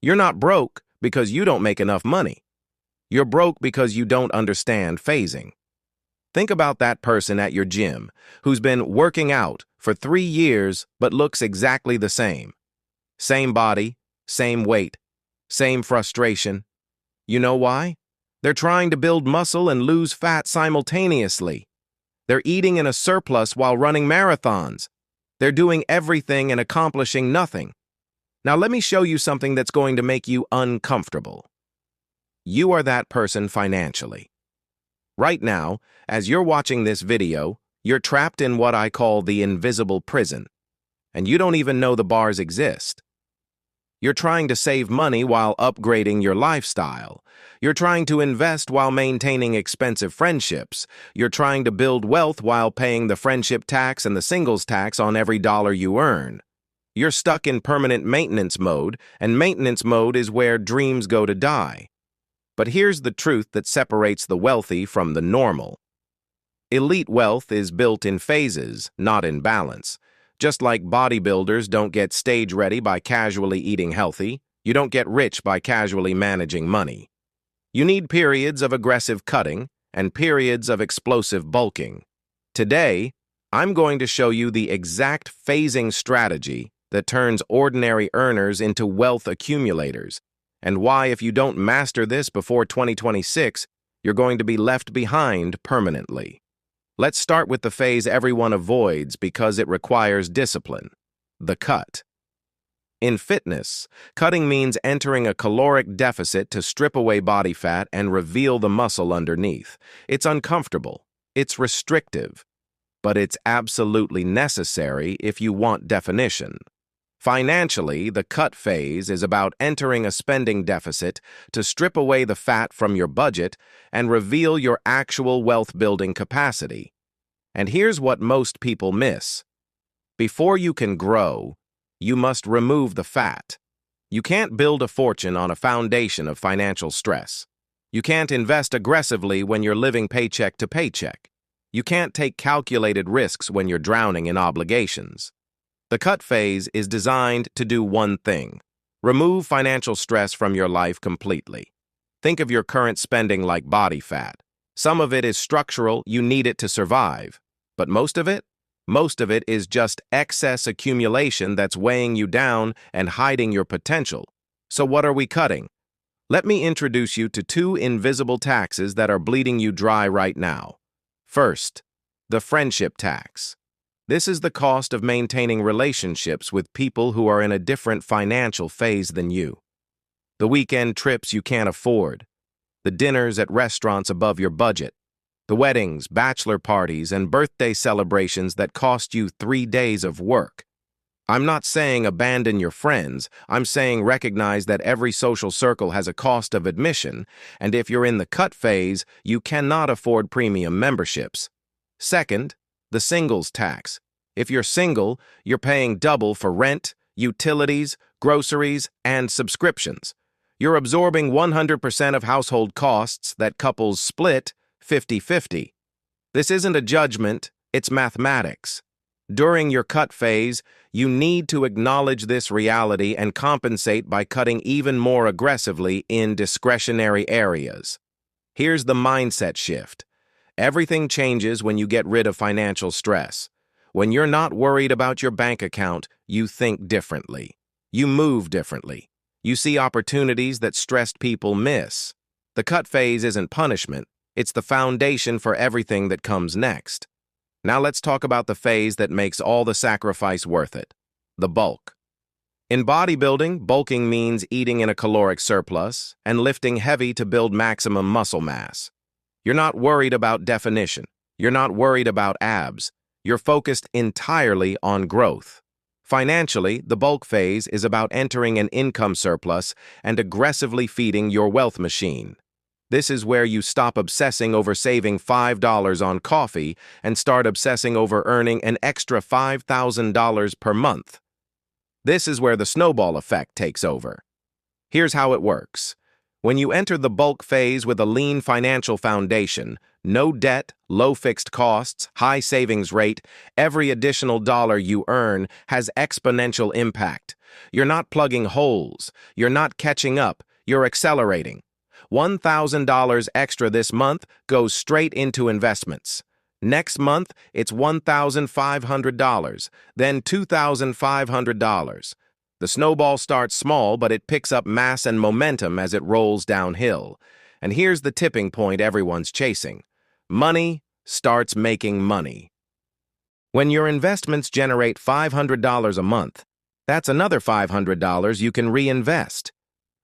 You're not broke because you don't make enough money. You're broke because you don't understand phasing. Think about that person at your gym who's been working out for 3 years but looks exactly the same. Same body, same weight, same frustration. You know why? They're trying to build muscle and lose fat simultaneously. They're eating in a surplus while running marathons. They're doing everything and accomplishing nothing. Now let me show you something that's going to make you uncomfortable. You are that person financially. Right now, as you're watching this video, you're trapped in what I call the invisible prison, and you don't even know the bars exist. You're trying to save money while upgrading your lifestyle. You're trying to invest while maintaining expensive friendships. You're trying to build wealth while paying the friendship tax and the singles tax on every dollar you earn. You're stuck in permanent maintenance mode, and maintenance mode is where dreams go to die. But here's the truth that separates the wealthy from the normal. Elite wealth is built in phases, not in balance. Just like bodybuilders don't get stage ready by casually eating healthy, you don't get rich by casually managing money. You need periods of aggressive cutting and periods of explosive bulking. Today, I'm going to show you the exact phasing strategy that turns ordinary earners into wealth accumulators, and why, if you don't master this before 2026, you're going to be left behind permanently. Let's start with the phase everyone avoids because it requires discipline: the cut. In fitness, cutting means entering a caloric deficit to strip away body fat and reveal the muscle underneath. It's uncomfortable, it's restrictive, but it's absolutely necessary if you want definition. Financially, the cut phase is about entering a spending deficit to strip away the fat from your budget and reveal your actual wealth-building capacity. And here's what most people miss. Before you can grow, you must remove the fat. You can't build a fortune on a foundation of financial stress. You can't invest aggressively when you're living paycheck to paycheck. You can't take calculated risks when you're drowning in obligations. The cut phase is designed to do one thing: remove financial stress from your life completely. Think of your current spending like body fat. Some of it is structural, you need it to survive. But most of it is just excess accumulation that's weighing you down and hiding your potential. So what are we cutting? Let me introduce you to 2 invisible taxes that are bleeding you dry right now. First, the friendship tax. This is the cost of maintaining relationships with people who are in a different financial phase than you. The weekend trips you can't afford, the dinners at restaurants above your budget, the weddings, bachelor parties, and birthday celebrations that cost you 3 days of work. I'm not saying abandon your friends. I'm saying recognize that every social circle has a cost of admission, and if you're in the cut phase, you cannot afford premium memberships. Second, the singles tax. If you're single, you're paying double for rent, utilities, groceries, and subscriptions. You're absorbing 100% of household costs that couples split 50-50. This isn't a judgment, it's mathematics. During your cut phase, you need to acknowledge this reality and compensate by cutting even more aggressively in discretionary areas. Here's the mindset shift. Everything changes when you get rid of financial stress. When you're not worried about your bank account, you think differently. You move differently. You see opportunities that stressed people miss. The cut phase isn't punishment. It's the foundation for everything that comes next. Now let's talk about the phase that makes all the sacrifice worth it: the bulk. In bodybuilding, bulking means eating in a caloric surplus and lifting heavy to build maximum muscle mass. You're not worried about definition. You're not worried about abs. You're focused entirely on growth. Financially, the bulk phase is about entering an income surplus and aggressively feeding your wealth machine. This is where you stop obsessing over saving $5 on coffee and start obsessing over earning an extra $5,000 per month. This is where the snowball effect takes over. Here's how it works. When you enter the bulk phase with a lean financial foundation, no debt, low fixed costs, high savings rate, every additional dollar you earn has exponential impact. You're not plugging holes. You're not catching up. You're accelerating. $1,000 extra this month goes straight into investments. Next month, it's $1,500, then $2,500. The snowball starts small, but it picks up mass and momentum as it rolls downhill. And here's the tipping point everyone's chasing. Money starts making money. When your investments generate $500 a month, that's another $500 you can reinvest.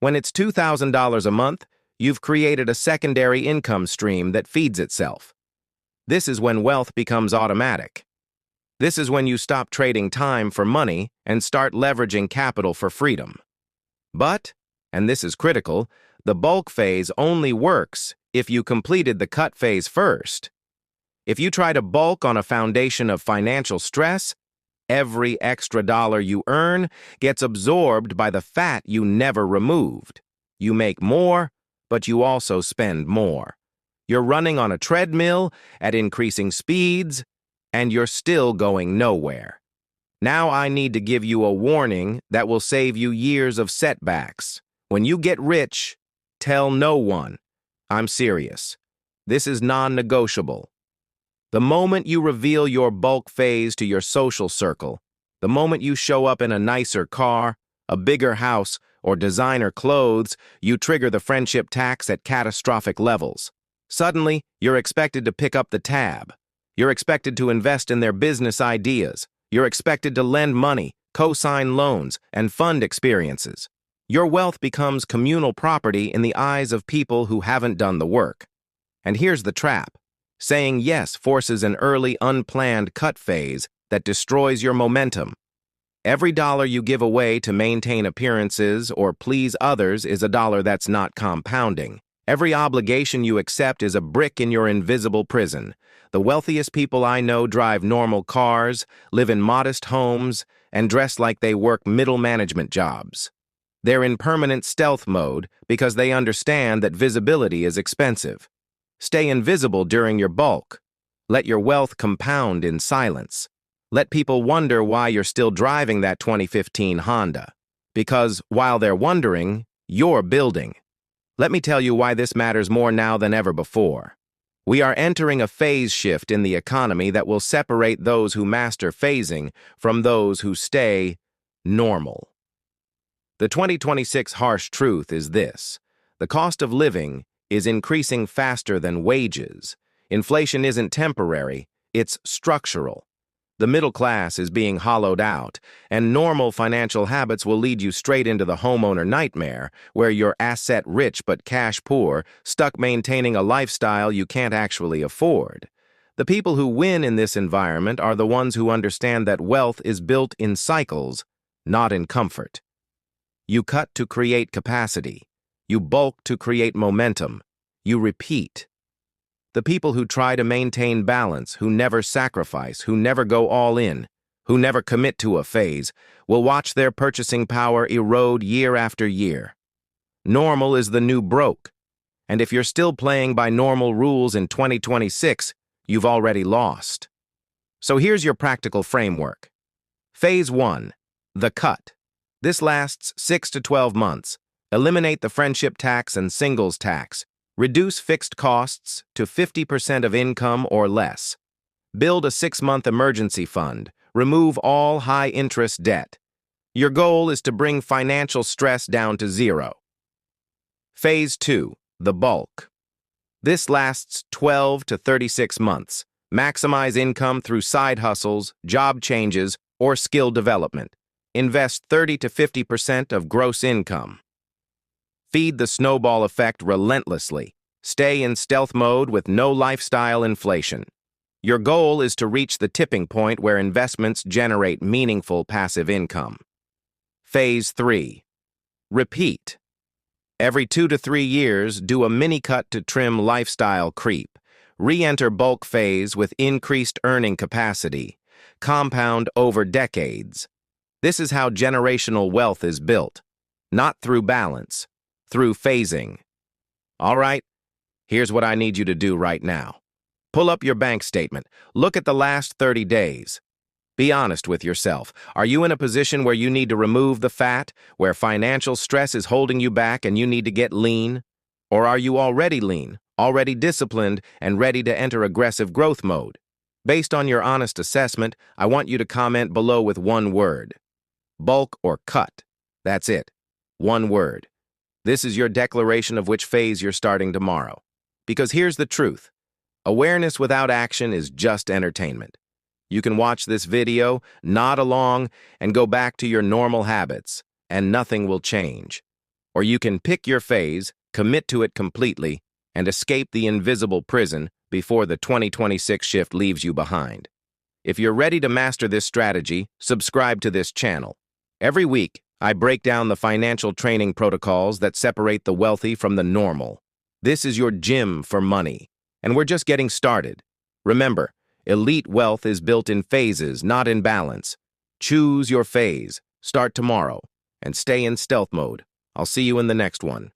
When it's $2,000 a month, you've created a secondary income stream that feeds itself. This is when wealth becomes automatic. This is when you stop trading time for money and start leveraging capital for freedom. But, and this is critical, the bulk phase only works if you completed the cut phase first. If you try to bulk on a foundation of financial stress, every extra dollar you earn gets absorbed by the fat you never removed. You make more, but you also spend more. You're running on a treadmill at increasing speeds, and you're still going nowhere. Now I need to give you a warning that will save you years of setbacks. When you get rich, tell no one. I'm serious. This is non-negotiable. The moment you reveal your bulk phase to your social circle, the moment you show up in a nicer car, a bigger house, or designer clothes, you trigger the friendship tax at catastrophic levels. Suddenly, you're expected to pick up the tab. You're expected to invest in their business ideas. You're expected to lend money, co-sign loans, and fund experiences. Your wealth becomes communal property in the eyes of people who haven't done the work. And here's the trap. Saying yes forces an early, unplanned cut phase that destroys your momentum. Every dollar you give away to maintain appearances or please others is a dollar that's not compounding. Every obligation you accept is a brick in your invisible prison. The wealthiest people I know drive normal cars, live in modest homes, and dress like they work middle management jobs. They're in permanent stealth mode because they understand that visibility is expensive. Stay invisible during your bulk. Let your wealth compound in silence. Let people wonder why you're still driving that 2015 Honda. Because while they're wondering, you're building. Let me tell you why this matters more now than ever before. We are entering a phase shift in the economy that will separate those who master phasing from those who stay normal. The 2026 harsh truth is this: the cost of living is increasing faster than wages. Inflation isn't temporary, it's structural. The middle class is being hollowed out, and normal financial habits will lead you straight into the homeowner nightmare, where you're asset-rich but cash-poor, stuck maintaining a lifestyle you can't actually afford. The people who win in this environment are the ones who understand that wealth is built in cycles, not in comfort. You cut to create capacity. You bulk to create momentum. You repeat. The people who try to maintain balance, who never sacrifice, who never go all in, who never commit to a phase, will watch their purchasing power erode year after year. Normal is the new broke, and if you're still playing by normal rules in 2026, you've already lost. So here's your practical framework. Phase 1. The cut. This lasts 6 to 12 months. Eliminate the friendship tax and singles tax. Reduce fixed costs to 50% of income or less. Build a 6-month emergency fund. Remove all high-interest debt. Your goal is to bring financial stress down to zero. Phase 2. The bulk. This lasts 12 to 36 months. Maximize income through side hustles, job changes, or skill development. Invest 30 to 50% of gross income. Feed the snowball effect relentlessly. Stay in stealth mode with no lifestyle inflation. Your goal is to reach the tipping point where investments generate meaningful passive income. Phase 3. Repeat. Every 2 to 3 years, do a mini-cut to trim lifestyle creep. Re-enter bulk phase with increased earning capacity. Compound over decades. This is how generational wealth is built. Not through balance, through phasing. All right, here's what I need you to do right now. Pull up your bank statement. Look at the last 30 days. Be honest with yourself. Are you in a position where you need to remove the fat, where financial stress is holding you back and you need to get lean? Or are you already lean, already disciplined, and ready to enter aggressive growth mode? Based on your honest assessment, I want you to comment below with one word: bulk or cut. That's it. One word. This is your declaration of which phase you're starting tomorrow. Because here's the truth. Awareness without action is just entertainment. You can watch this video, nod along, and go back to your normal habits, and nothing will change. Or you can pick your phase, commit to it completely, and escape the invisible prison before the 2026 shift leaves you behind. If you're ready to master this strategy, subscribe to this channel. Every week, I break down the financial training protocols that separate the wealthy from the normal. This is your gym for money, and we're just getting started. Remember, elite wealth is built in phases, not in balance. Choose your phase, start tomorrow, and stay in stealth mode. I'll see you in the next one.